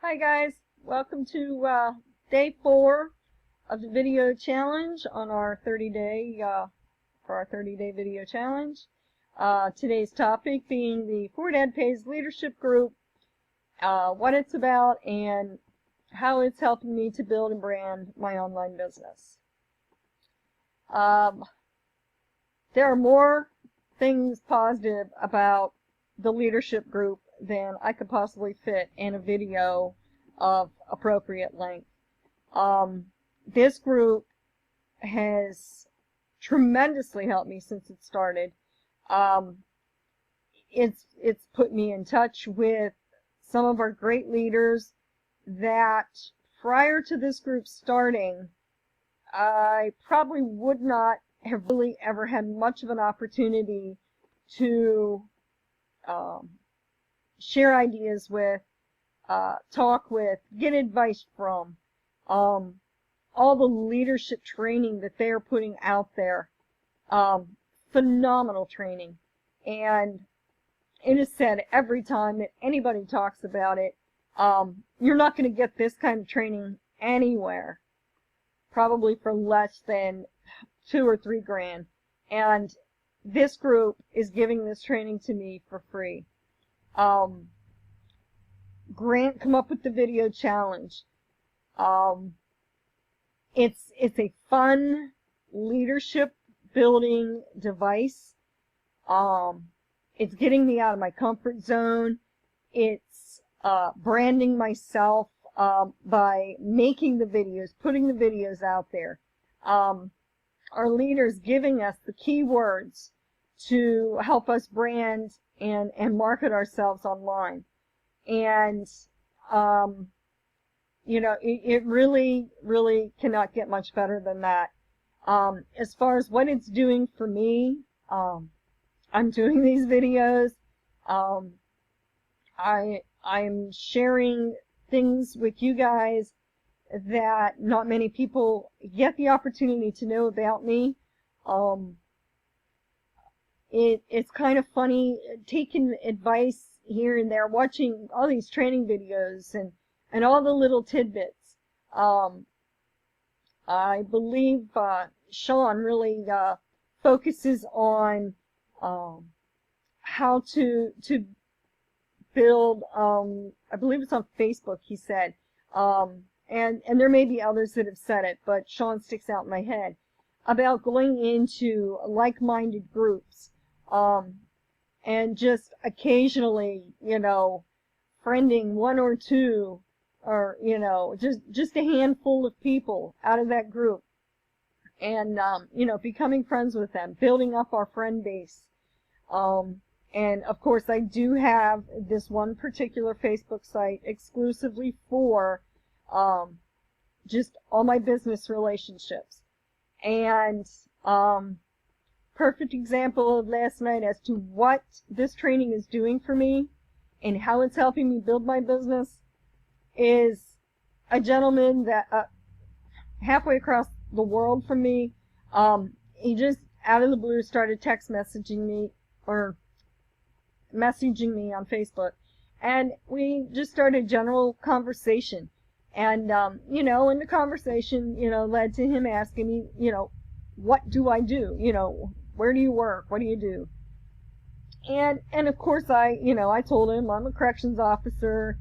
Hi guys, welcome to day 4 of the video challenge on our 30-day video challenge. Today's topic being the fortadpays leadership group, what it's about, and how it's helping me to build and brand my online business. There are more things positive about the leadership group than I could possibly fit in a video of appropriate length. This group has tremendously helped me since it started. It's put me in touch with some of our great leaders that prior to this group starting, I probably would not have really ever had much of an opportunity to share ideas with, talk with, get advice from. All the leadership training that they're putting out there, phenomenal training. And it is said every time that anybody talks about it, you're not going to get this kind of training anywhere, probably for less than $2 or $3 grand. And this group is giving this training to me for free. Grant come up with the video challenge. It's a fun leadership building device. It's getting me out of my comfort zone. It's branding myself by making the videos, putting the videos out there. Our leaders giving us the keywords to help us brand and market ourselves online. And you know, it really cannot get much better than that. As far as what it's doing for me, I'm doing these videos. I'm sharing things with you guys that not many people get the opportunity to know about me. It's kind of funny taking advice here and there, watching all these training videos and all the little tidbits. I believe Sean really focuses on how to build, I believe it's on Facebook, he said, and there may be others that have said it, but Sean sticks out in my head, about going into like-minded groups, and just occasionally, you know, friending one or two, or, you know, just a handful of people out of that group, and, you know, becoming friends with them, building up our friend base. And of course I do have this one particular Facebook site exclusively for just all my business relationships. And perfect example of last night as to what this training is doing for me and how it's helping me build my business is a gentleman that halfway across the world from me, he just out of the blue started text messaging me or messaging me on Facebook, and we just started general conversation. And you know, and the conversation, you know, led to him asking me, you know, what do I do? You know, where do you work? What do you do? And of course I told him I'm a corrections officer,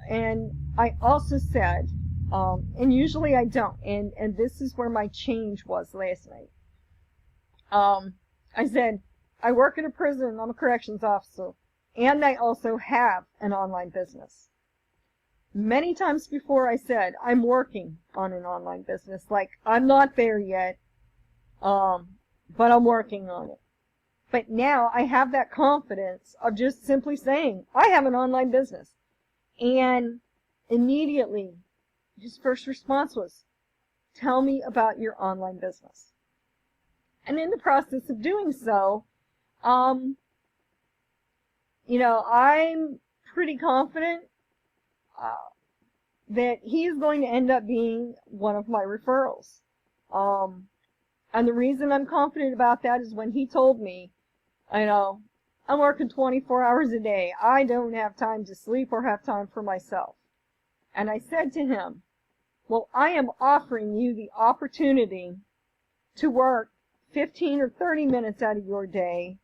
and I also said, and usually I don't, and this is where my change was last night. I said, I work in a prison, I'm a corrections officer, and I also have an online business. Many times before I said, I'm working on an online business, like I'm not there yet, but I'm working on it. But now I have that confidence of just simply saying, I have an online business. And immediately, his first response was, tell me about your online business. And in the process of doing so, you know, I'm pretty confident that he is going to end up being one of my referrals. And the reason I'm confident about that is when he told me, you know, I'm working 24 hours a day. I don't have time to sleep or have time for myself. And I said to him, well, I am offering you the opportunity to work 15 or 30 minutes out of your day,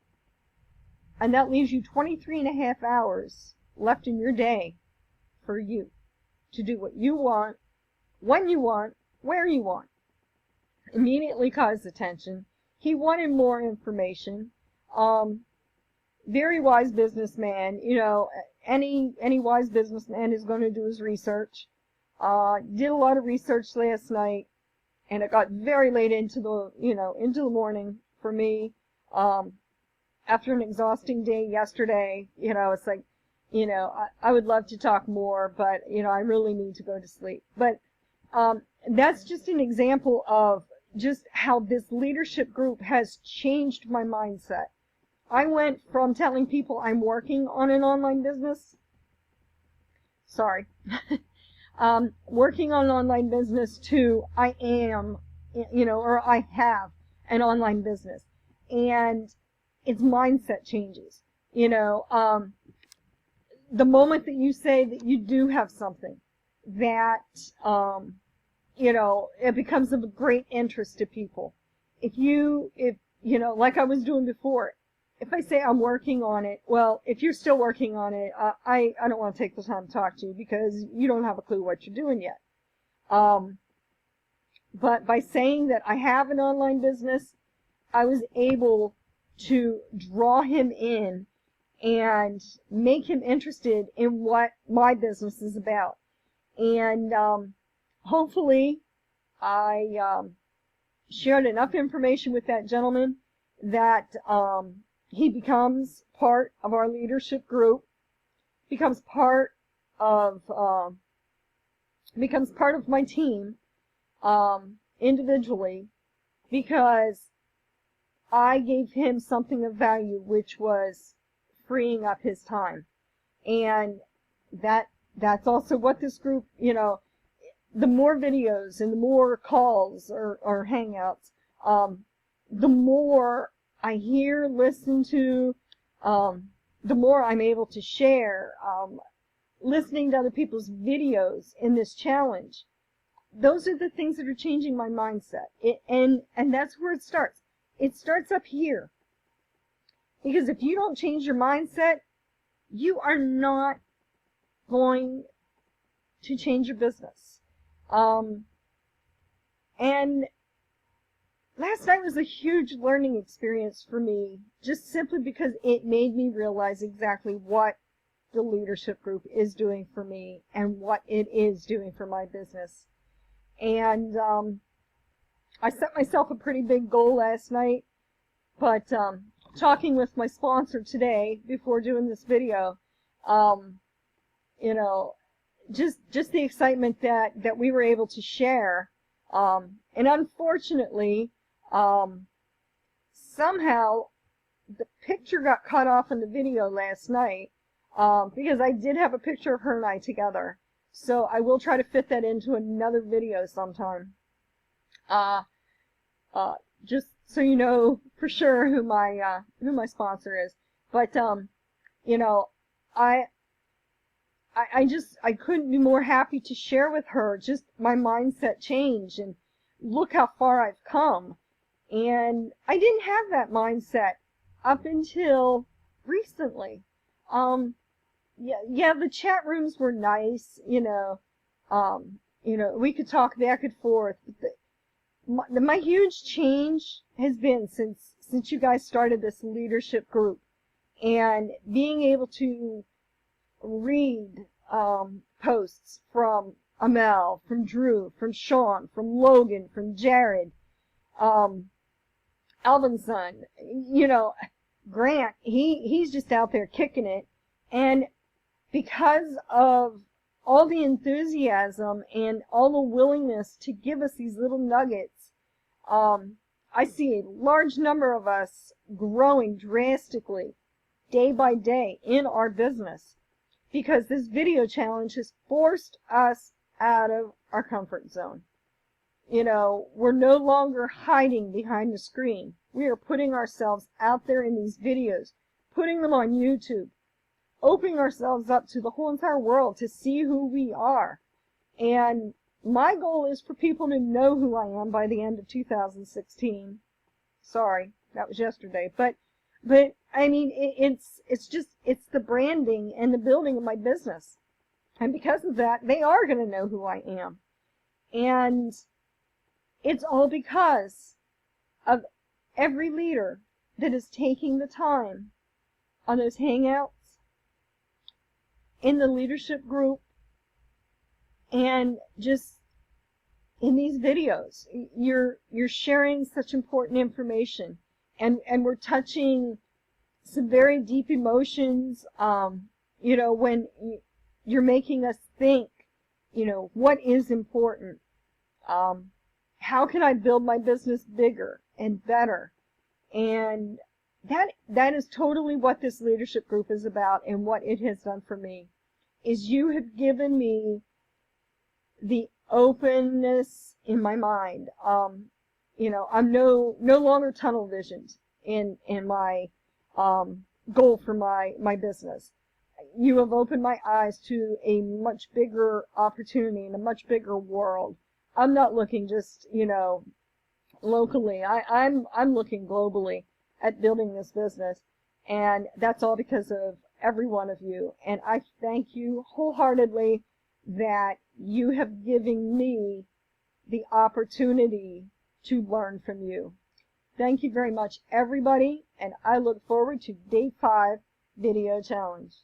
and that leaves you 23 and a half hours left in your day for you to do what you want, when you want, where you want. Immediately caught his attention. He wanted more information. Very wise businessman. You know, any wise businessman is going to do his research. Did a lot of research last night, and it got very late into the morning for me. After an exhausting day yesterday, it's like, I would love to talk more, but I really need to go to sleep. But that's just an example of just how this leadership group has changed my mindset. I went from telling people I'm working on an online business, working on an online business, to I am, or I have an online business. And it's mindset changes. The moment that you say that you do have something that, it becomes of great interest to people. If like I was doing before, if I say I'm working on it, well, if you're still working on it, I don't want to take the time to talk to you because you don't have a clue what you're doing yet. But by saying that I have an online business, I was able to draw him in and make him interested in what my business is about. And hopefully I shared enough information with that gentleman that he becomes part of our leadership group, becomes part of my team individually, because I gave him something of value, which was freeing up his time. And that's also what this group, the more videos and the more calls or hangouts, the more I hear, listen to, the more I'm able to share, listening to other people's videos in this challenge. Those are the things that are changing my mindset. And that's where it starts. It starts up here. Because if you don't change your mindset, you are not going to change your business. And last night was a huge learning experience for me, just simply because it made me realize exactly what the leadership group is doing for me and what it is doing for my business. And I set myself a pretty big goal last night, but talking with my sponsor today before doing this video, just the excitement that we were able to share. And unfortunately, somehow the picture got cut off in the video last night, because I did have a picture of her and I together. So I will try to fit that into another video sometime. Just so you know for sure who my sponsor is. But I couldn't be more happy to share with her just my mindset change and look how far I've come. And I didn't have that mindset up until recently. Yeah, the chat rooms were nice, we could talk back and forth. But my huge change has been since you guys started this leadership group, and being able to read posts from Amel, from Drew, from Sean, from Logan, from Jared, Alvinson, Grant, he's just out there kicking it. And because of all the enthusiasm and all the willingness to give us these little nuggets, I see a large number of us growing drastically day by day in our business, because this video challenge has forced us out of our comfort zone. We're no longer hiding behind the screen. We are putting ourselves out there in these videos, putting them on YouTube, opening ourselves up to the whole entire world to see who we are. And my goal is for people to know who I am by the end of 2016. Sorry, that was yesterday. But I mean, it's just, it's the branding and the building of my business. And because of that, they are going to know who I am. And it's all because of every leader that is taking the time on those hangouts, in the leadership group, and just in these videos. You're sharing such important information, and we're touching some very deep emotions. You know, when you're making us think, you know, what is important? How can I build my business bigger and better? And that is totally what this leadership group is about, and what it has done for me is you have given me the openness in my mind. You know, I'm no longer tunnel visioned in my goal for my business. You have opened my eyes to a much bigger opportunity and a much bigger world. I'm not looking just, you know, locally. I'm looking globally at building this business, and that's all because of every one of you. And I thank you wholeheartedly that you have given me the opportunity to learn from you. Thank you very much, everybody, and I look forward to Day 5 video challenge.